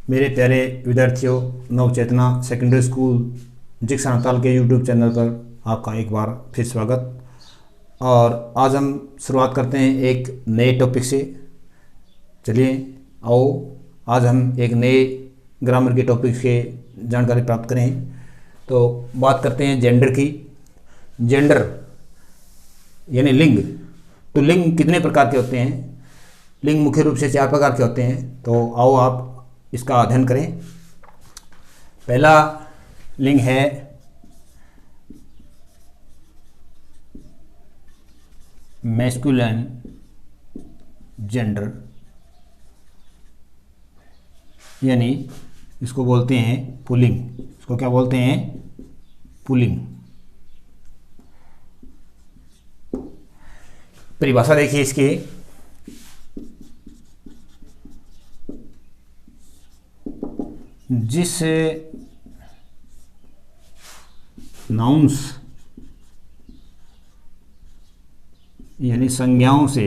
मेरे प्यारे विद्यार्थियों, नवचेतना सेकेंडरी स्कूल जिक्स नवताल के यूट्यूब चैनल पर आपका एक बार फिर स्वागत। और आज हम शुरुआत करते हैं एक नए टॉपिक से। चलिए आओ आज हम एक नए ग्रामर के टॉपिक के जानकारी प्राप्त करें। तो बात करते हैं जेंडर की। जेंडर यानी लिंग। तो लिंग कितने प्रकार के होते हैं? लिंग मुख्य रूप से 4 प्रकार के होते हैं। तो आओ आप इसका अध्ययन करें। पहला लिंग है मैस्कुलिन जेंडर, यानी इसको बोलते हैं पुल्लिंग। इसको क्या बोलते हैं? पुल्लिंग। परिभाषा देखिए इसकी। जिस नाउन्स यानी संज्ञाओं से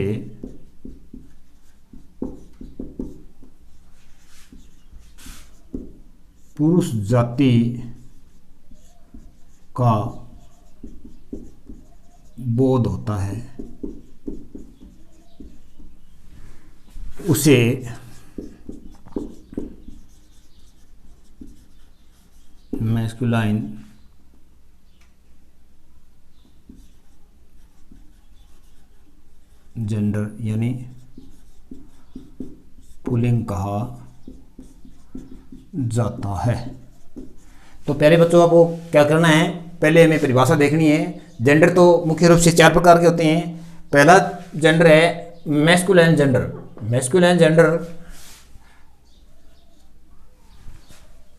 पुरुष जाति का बोध होता है उसे मैस्कुलाइन जेंडर यानी पुल्लिंग कहा जाता है। तो प्यारे बच्चों, आपको क्या करना है? पहले हमें परिभाषा देखनी है। जेंडर तो मुख्य रूप से 4 प्रकार के होते हैं। पहला जेंडर है मैस्कुलाइन जेंडर।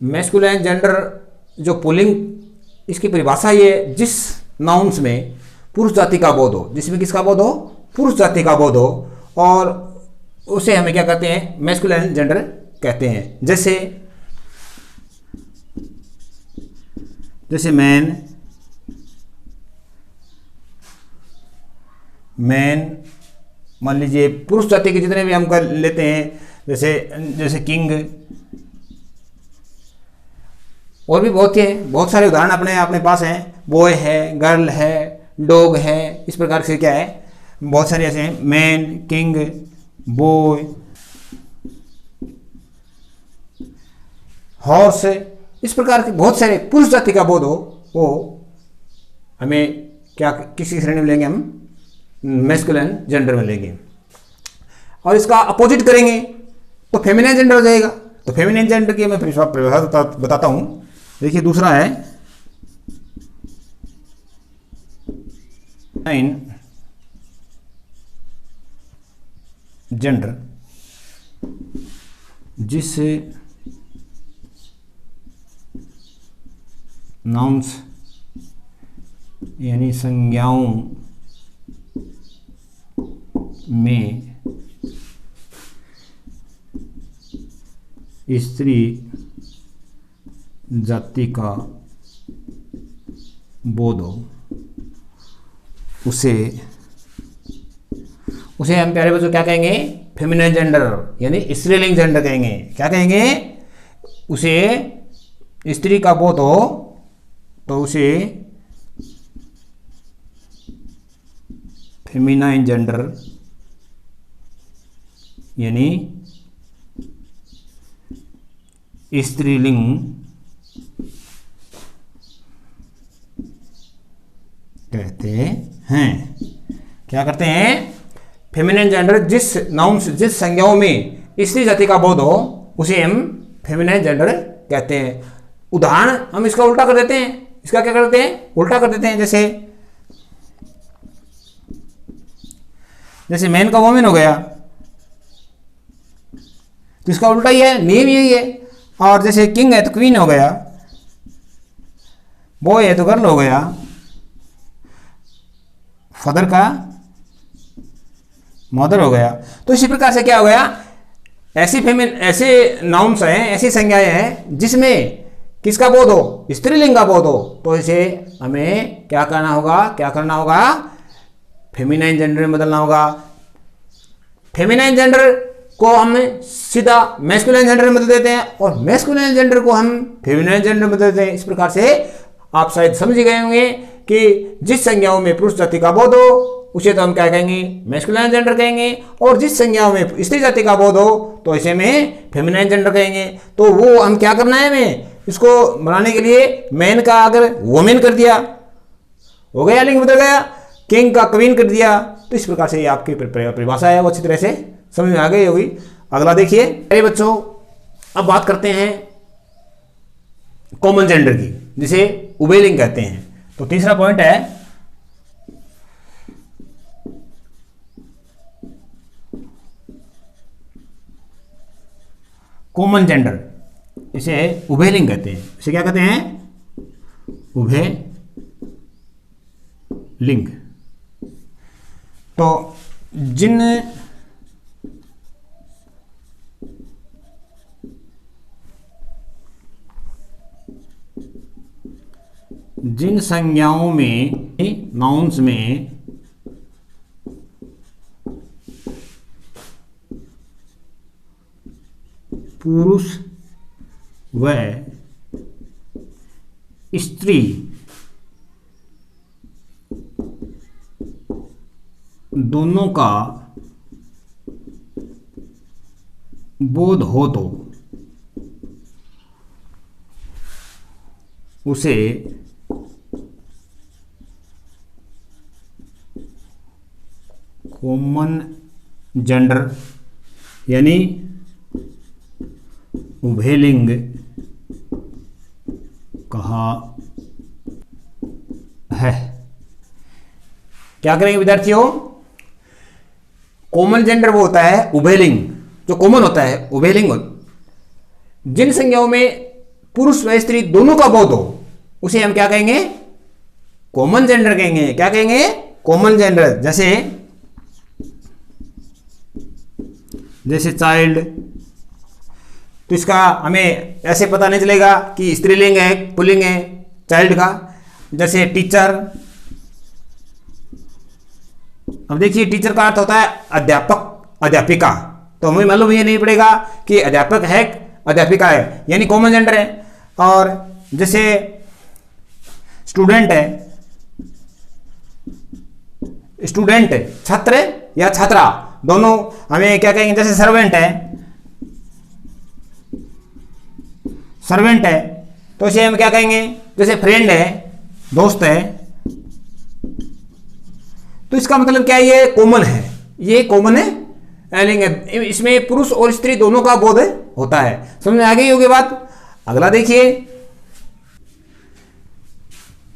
मैस्कुलाइन जेंडर जो पुल्लिंग, इसकी परिभाषा ये जिस नाउन्स में पुरुष जाति का बोध हो, जिसमें किसका बोध हो? पुरुष जाति का बोध हो, और उसे हमें क्या कहते हैं? मैस्कुलाइन जेंडर कहते हैं। जैसे मैन मान लीजिए पुरुष जाति के जितने भी हम कर लेते हैं, जैसे किंग, और भी बहुत सारे उदाहरण अपने पास हैं। बॉय है, गर्ल है, डॉग है, इस प्रकार से क्या है, बहुत सारे ऐसे हैं। मैन, किंग, बॉय, हॉर्स, इस प्रकार के बहुत सारे पुरुष जाति का बोध हो, वो हमें क्या किसी श्रेणी में लेंगे? हम मैस्कुलिन जेंडर में लेंगे। और इसका अपोजिट करेंगे तो फेमिनिन जेंडर हो जाएगा। तो फेमिनिन जेंडर की मैं परिभाषा बताता हूं। देखिए, दूसरा है जेंडर, जिस नाउन्स यानी संज्ञाओं में स्त्री जाति का बोध हो, उसे हम प्यारे बच्चों क्या कहेंगे? फेमिनिन जेंडर यानी स्त्रीलिंग जेंडर कहेंगे। क्या कहेंगे? उसे स्त्री का बोध हो तो उसे फेमिनाइन जेंडर यानी स्त्रीलिंग कहते हैं। क्या करते हैं? फेमिनिन जेंडर जिस नाउन्स, जिस संज्ञाओं में स्त्री जाति का बोध हो, उसे हम फेमिनिन जेंडर कहते हैं। उदाहरण हम इसका उल्टा कर देते हैं। इसका क्या करते हैं? उल्टा कर देते हैं। जैसे मैन का वोमेन हो गया, तो इसका उल्टा ही है, नेम यही है। और जैसे किंग है तो क्वीन हो गया, बॉय है तो गर्ल हो गया, फादर का मदर हो गया। तो इसी प्रकार से क्या हो गया? ऐसे नाउन्स हैं, ऐसी संज्ञाएं हैं जिसमें किसका बोध हो? स्त्रीलिंग का बोध हो, तो इसे हमें क्या करना होगा? फेमिनाइन जेंडर में बदलना होगा। फेमिनाइन जेंडर को हम सीधा मैस्कुलिन जेंडर में बदल देते हैं और मैस्कुलिन जेंडर को हम फेमिनिन जेंडर में बदल देते हैं। इस प्रकार से आप शायद समझ गए होंगे कि जिस संज्ञाओं में पुरुष जाति का बोध हो उसे तो हम क्या कहेंगे, मैस्कुलिन जेंडर कहेंगे, और जिस संज्ञाओं में स्त्री जाति का बोध हो तो ऐसे में फेमिनिन जेंडर कहेंगे। तो वो हम क्या करना है, हमें इसको बनाने के लिए मैन का अगर वोमेन कर दिया, हो गया, लिंग बदल गया, किंग का क्वीन कर दिया। तो इस प्रकार से ये आपकी परिभाषा है वो अच्छी तरह से समझ में आ गई होगी। अगला देखिए अरे बच्चों, अब बात करते हैं कॉमन जेंडर की, जिसे उभयलिंग कहते हैं। तो तीसरा पॉइंट है कॉमन जेंडर, इसे उभयलिंग कहते हैं। इसे क्या कहते हैं, उभयलिंग। तो जिन संज्ञाओं में, नाउन्स में पुरुष व स्त्री दोनों का बोध हो तो उसे कॉमन जेंडर यानी उभयलिंग कहा है। क्या करेंगे विद्यार्थियों, कॉमन जेंडर वो होता है उभयलिंग, जो कॉमन होता है उभयलिंग। जिन संज्ञाओं में पुरुष व स्त्री दोनों का बोध हो उसे हम क्या कहेंगे, कॉमन जेंडर कहेंगे। क्या कहेंगे, कॉमन जेंडर। जैसे चाइल्ड, तो इसका हमें ऐसे पता नहीं चलेगा कि स्त्रीलिंग है पुल्लिंग है चाइल्ड का। जैसे टीचर, अब देखिए टीचर का अर्थ होता है अध्यापक अध्यापिका, तो हमें मालूम ये नहीं पड़ेगा कि अध्यापक है अध्यापिका है, यानी कॉमन जेंडर है। और जैसे स्टूडेंट है, स्टूडेंट छात्र या छात्रा, दोनों हमें क्या कहेंगे। जैसे सर्वेंट है, सर्वेंट है तो इसे हम क्या कहेंगे, जैसे फ्रेंड है, दोस्त है। तो इसका मतलब क्या है, ये कॉमन है, ये कॉमन है लिंग है। इसमें पुरुष और स्त्री दोनों का बोध होता है। समझ में आ गई होगी बात। अगला देखिए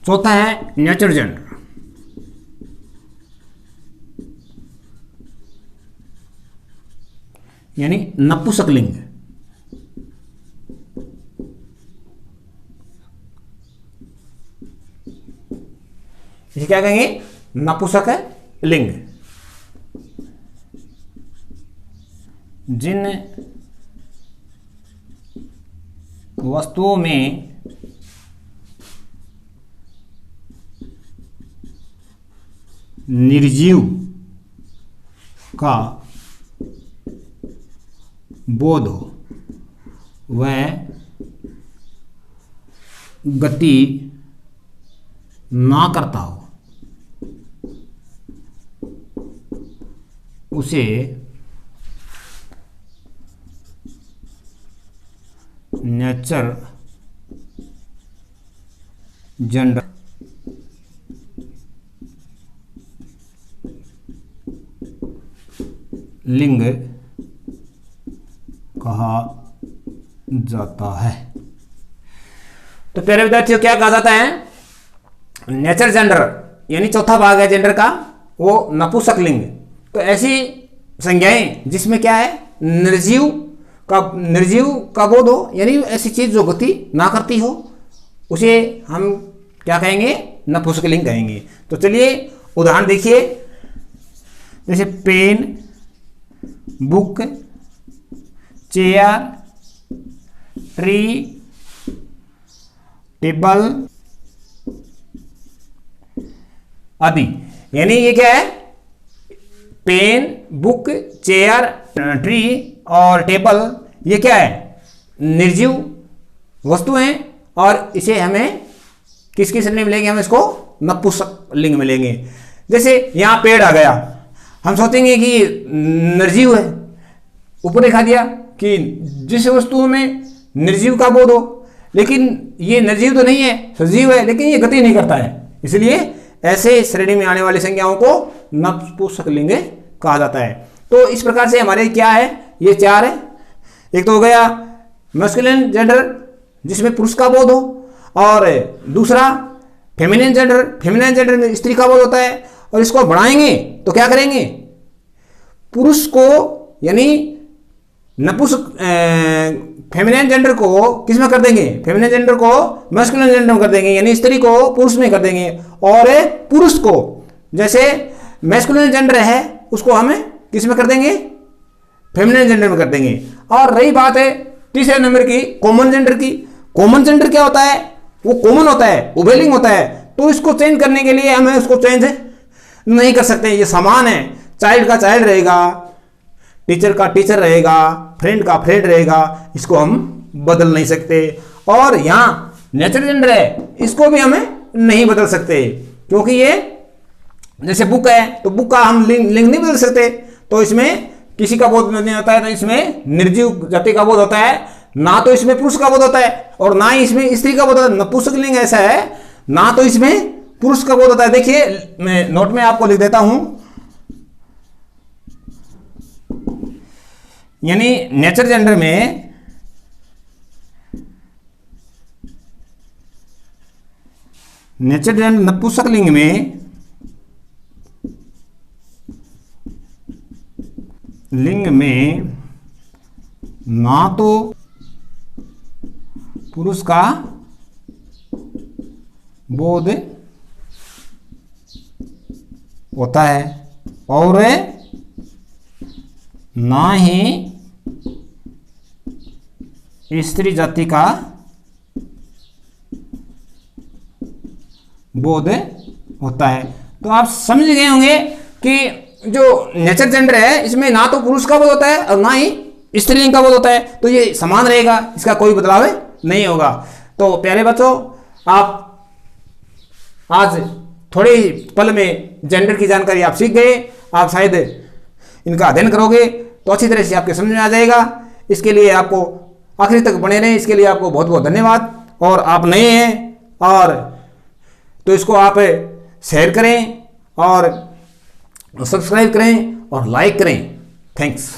चौथा है नेचर जेंडर, यानी नपुंसक लिंग। इसे क्या कहेंगे, नपुंसक लिंग। जिन वस्तुओं में निर्जीव का बोध हो वह गति ना करता हो उसे नेचर जेंडर लिंग कहा जाता है। तो प्यारे विद्यार्थियों, क्या कहा जाता है, नेचर जेंडर यानी चौथा भाग है जेंडर का, वो नपुंसक लिंग। तो ऐसी संज्ञाएं जिसमें क्या है, निर्जीव का बोध हो, यानी ऐसी चीज जो गति ना करती हो उसे हम क्या कहेंगे, नपुंसक लिंग कहेंगे। तो चलिए उदाहरण देखिए, जैसे pen, book, chair, tree, table आदि। यानी ये क्या है, पेन, बुक, चेयर, ट्री, और टेबल ये क्या है, निर्जीव वस्तु हैं और इसे हमें किसकी श्रेणी में लेंगे, हम इसको नपुंसक लिंग में लेंगे। जैसे यहाँ पेड़ आ गया, हम सोचेंगे कि निर्जीव है, ऊपर दिखा दिया कि जिस वस्तु में निर्जीव का बोध हो, लेकिन ये निर्जीव तो नहीं है, सजीव है, लेकिन ये गति नहीं करता है, इसलिए ऐसे श्रेणी में आने वाली संज्ञाओं को नपुंसक लिंग कहा जाता है। तो इस प्रकार से हमारे क्या है, ये चार है। एक तो हो गया मैस्कुलिन जेंडर जिसमें पुरुष का बोध हो, और दूसरा फेमिनिन जेंडर, फेमिनिन जेंडर में स्त्री का बोध होता है। और इसको बढ़ाएंगे तो क्या करेंगे, पुरुष को यानी नपुंसक फेमिनिन जेंडर को किस में कर देंगे, फेमिनिन जेंडर को मैस्कुलिन जेंडर में कर देंगे, यानी स्त्री को पुरुष में कर देंगे। और पुरुष को जैसे मैस्कुलिन जेंडर है उसको हमें किस में कर देंगे, फेमिनिन जेंडर में कर देंगे। और रही बात है तीसरे नंबर की कॉमन जेंडर की। कॉमन जेंडर क्या होता है, वो कॉमन होता है, उभयलिंग होता है, तो इसको चेंज करने के लिए हमें उसको चेंज नहीं कर सकते, ये समान है। चाइल्ड का चाइल्ड रहेगा, टीचर का टीचर रहेगा, फ्रेंड का फ्रेंड रहेगा, इसको हम बदल नहीं सकते। और यहाँ नेचुरल जेंडर है, इसको भी हमें नहीं बदल सकते, क्योंकि ये जैसे बुक है तो बुक का हम लिंग नहीं बदल सकते, तो इसमें किसी का बोध नहीं होता है, तो इसमें निर्जीव जाति का बोध होता है, ना तो इसमें पुरुष का बोध होता है और ना ही इसमें स्त्री का बोध होता है। नपुंसक लिंग ऐसा है, ना तो इसमें पुरुष का बोध होता है। देखिए मैं नोट में आपको लिख देता हूं, यानी नेचर जेंडर में नेचर जेंडर नपुंसक लिंग में ना तो पुरुष का बोध होता है और ना ही स्त्री जाति का बोध होता है। तो आप समझ गए होंगे कि जो नेचर जेंडर है इसमें ना तो पुरुष का बोध होता है और ना ही स्त्रीलिंग का बोध होता है, तो ये समान रहेगा, इसका कोई बदलाव नहीं होगा। तो प्यारे बच्चों, आप आज थोड़े ही पल में जेंडर की जानकारी आप सीख गए। आप शायद इनका अध्ययन करोगे तो अच्छी तरह से आपके समझ में आ जाएगा। इसके लिए आपको आखिरी तक बने रहें, इसके लिए आपको बहुत बहुत धन्यवाद। और आप नए हैं और तो इसको आप शेयर करें और सब्सक्राइब करें और लाइक करें। थैंक्स।